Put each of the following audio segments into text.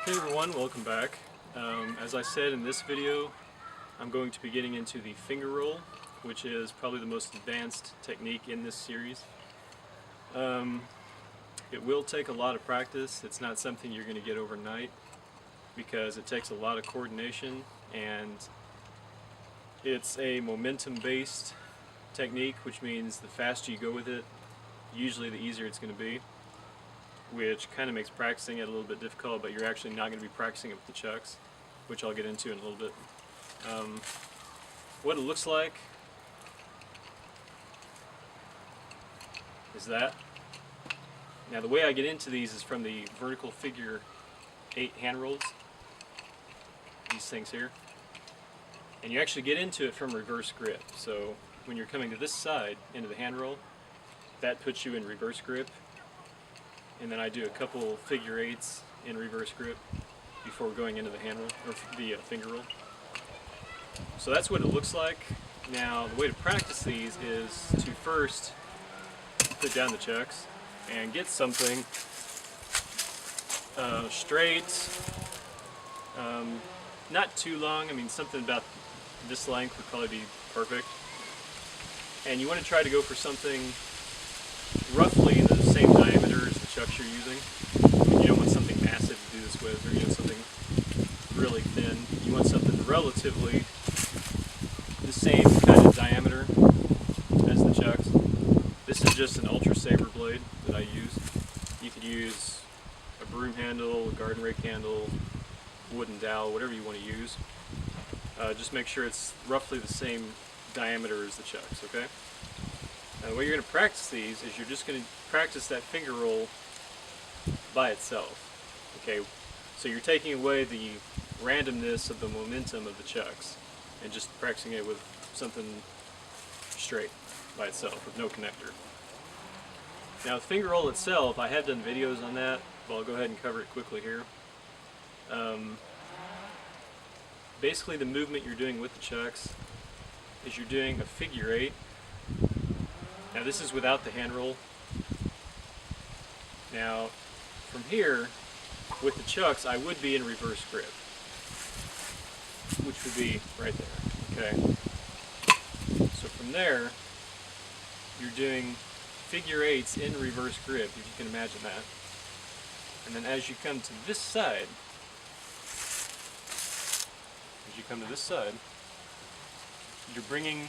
Hey everyone, welcome back. As I said in this video, I'm going to be getting into the finger roll, which is probably the most advanced technique in this series. It will take a lot of practice. It's not something you're going to get overnight because it takes a lot of coordination, and it's a momentum-based technique, which means the faster you go with it, usually the easier it's going to be, which kind of makes practicing it a little bit difficult, but you're actually not going to be practicing it with the chucks, which I'll get into in a little bit. What it looks like is that. Now the way I get into these is from the vertical figure 8 hand rolls, these things here, and you actually get into it from reverse grip. So when you're coming to this side into the hand roll, that puts you in reverse grip. And then I do a couple figure 8s in reverse grip before going into the hand roll, or the finger roll. So that's what it looks like. Now the way to practice these is to first put down the chucks and get something straight, not too long. I mean, something about this length would probably be perfect. And you want to try to go for something roughly the same diameter as the chucks you're using. You don't want something massive to do this with, or something really thin. You want something relatively the same kind of diameter as the chucks. This is just an ultra saber blade that I use. You could use a broom handle, a garden rake handle, wooden dowel, whatever you want to use. Just make sure it's roughly the same diameter as the chucks, okay? Now the way you're going to practice these is you're just going to practice that finger roll by itself. Okay, so you're taking away the randomness of the momentum of the chucks and just practicing it with something straight by itself with no connector. Now the finger roll itself, I have done videos on that, but I'll go ahead and cover it quickly here. Basically the movement you're doing with the chucks is you're doing a figure 8. Now this is without the hand roll. Now from here, with the chucks, I would be in reverse grip, which would be right there, okay? So from there, you're doing figure 8s in reverse grip, if you can imagine that. And then as you come to this side, you're bringing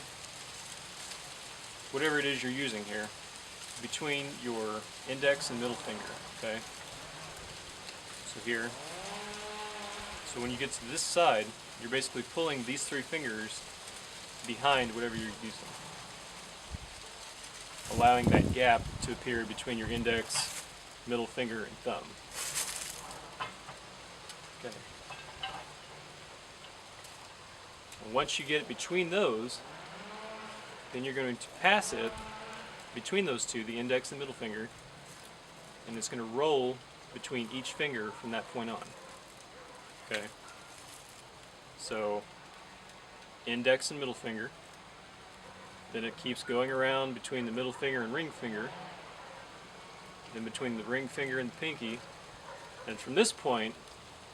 whatever it is you're using here between your index and middle finger, okay? So here. So when you get to this side, you're basically pulling these 3 fingers behind whatever you're using, allowing that gap to appear between your index, middle finger, and thumb. Okay. And once you get it between those, then you're going to pass it between those two, the index and middle finger, and it's going to roll between each finger from that point on. Okay? So, index and middle finger, then it keeps going around between the middle finger and ring finger, then between the ring finger and the pinky, and from this point,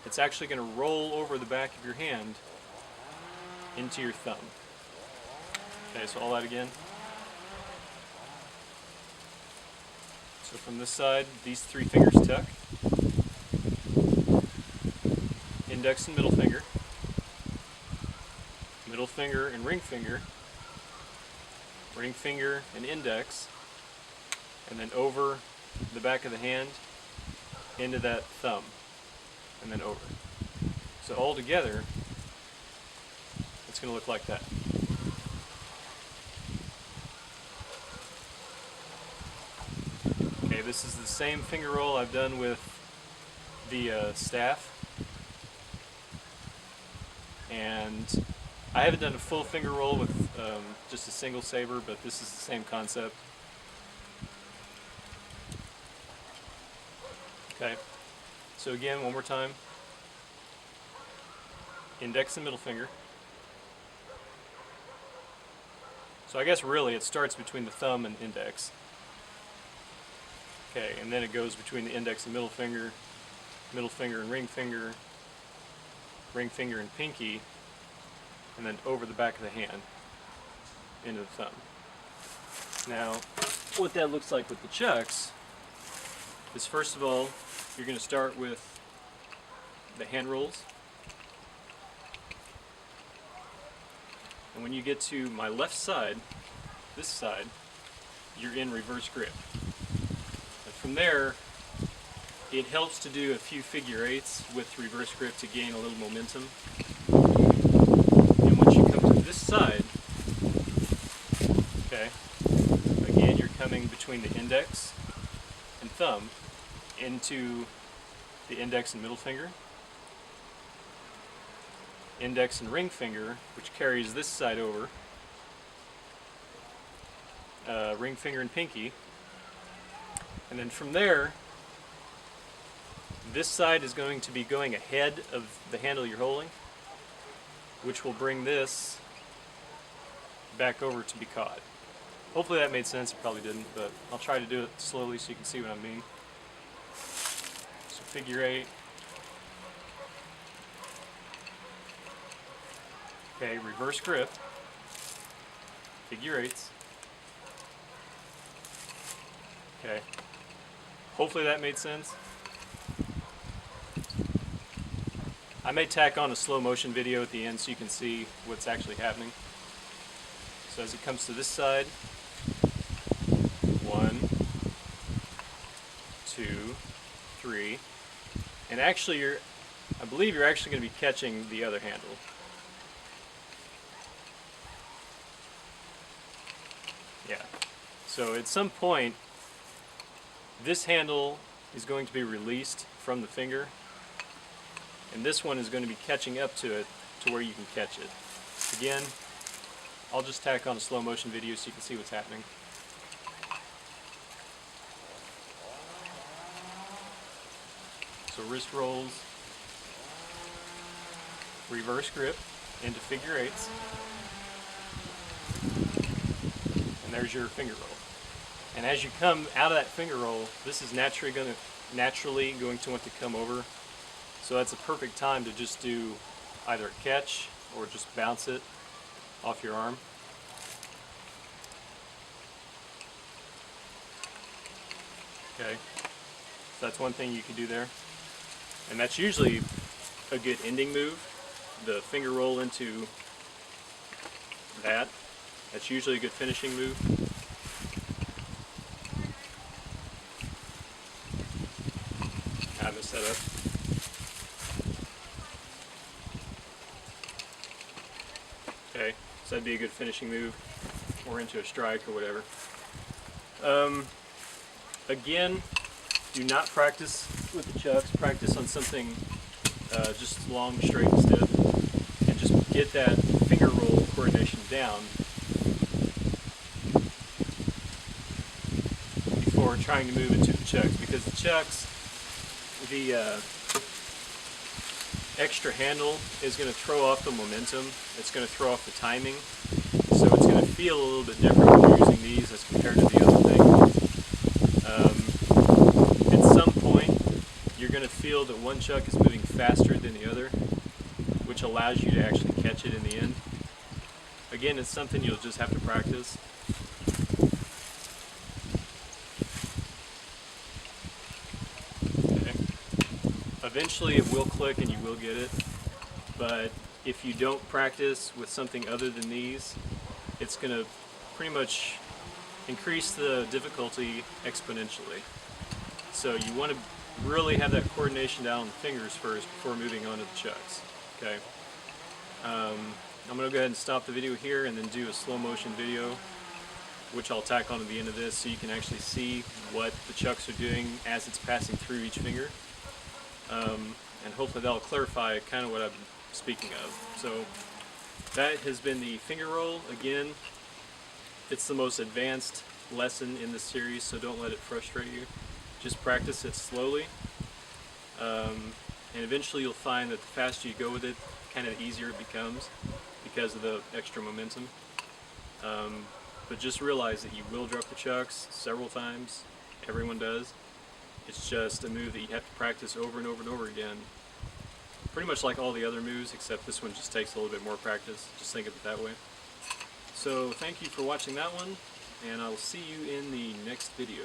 it's actually going to roll over the back of your hand into your thumb. Okay, so all that again. So from this side, these 3 fingers tuck. Index and middle finger. Middle finger and ring finger. Ring finger and index. And then over the back of the hand into that thumb. And then over. So all together, it's going to look like that. Okay, this is the same finger roll I've done with the staff, and I haven't done a full finger roll with just a single saber, but this is the same concept. Okay, so again, one more time, index and middle finger. So I guess really it starts between the thumb and index. Okay, and then it goes between the index and middle finger, middle finger and ring finger and pinky, and then over the back of the hand into the thumb. Now, what that looks like with the chucks is, first of all, you're going to start with the hand rolls. And when you get to my left side, this side, you're in reverse grip. And from there, it helps to do a few figure eights with reverse grip to gain a little momentum. And once you come to this side, okay, again, you're coming between the index and thumb into the index and middle finger, index and ring finger, which carries this side over, ring finger and pinky, and then from there, this side is going to be going ahead of the handle you're holding, which will bring this back over to be caught. Hopefully that made sense. It probably didn't, but I'll try to do it slowly so you can see what I mean. So figure eight. Okay, reverse grip, figure eights. Okay, hopefully that made sense. I may tack on a slow motion video at the end so you can see what's actually happening. So as it comes to this side, 1, 2, 3, and actually I believe you're actually going to be catching the other handle. Yeah, so at some point this handle is going to be released from the finger, and this one is going to be catching up to it to where you can catch it. Again, I'll just tack on a slow motion video so you can see what's happening. So wrist rolls, reverse grip into figure eights, and there's your finger roll. And as you come out of that finger roll, this is naturally going to want to come over. So that's a perfect time to just do either a catch or just bounce it off your arm. Okay, so that's one thing you can do there. And that's usually a good ending move, the finger roll into that. That's usually a good finishing move. I messed that up. Okay, so that'd be a good finishing move, or into a strike or whatever. Again, do not practice with the chucks. Practice on something just long, straight, and stiff, and just get that finger roll coordination down before trying to move into the chucks. Because the chucks, the extra handle is going to throw off the momentum. It's going to throw off the timing. So it's going to feel a little bit different when you're using these as compared to the other thing. At some point, you're going to feel that one chuck is moving faster than the other, which allows you to actually catch it in the end. Again, it's something you'll just have to practice. Okay. Eventually it will click and you will get it, but if you don't practice with something other than these, it's going to pretty much increase the difficulty exponentially. So you want to really have that coordination down on the fingers first before moving on to the chucks. Okay. I'm going to go ahead and stop the video here and then do a slow motion video, which I'll tack on at the end of this so you can actually see what the chucks are doing as it's passing through each finger. And hopefully that'll clarify kind of what I'm speaking of. So that has been the finger roll. Again, it's the most advanced lesson in this series, so don't let it frustrate you. Just practice it slowly, and eventually you'll find that the faster you go with it, kind of the easier it becomes because of the extra momentum. But just realize that you will drop the chucks several times. Everyone does. It's just a move that you have to practice over and over and over again. Pretty much like all the other moves, except this one just takes a little bit more practice. Just think of it that way. So thank you for watching that one, and I will see you in the next video.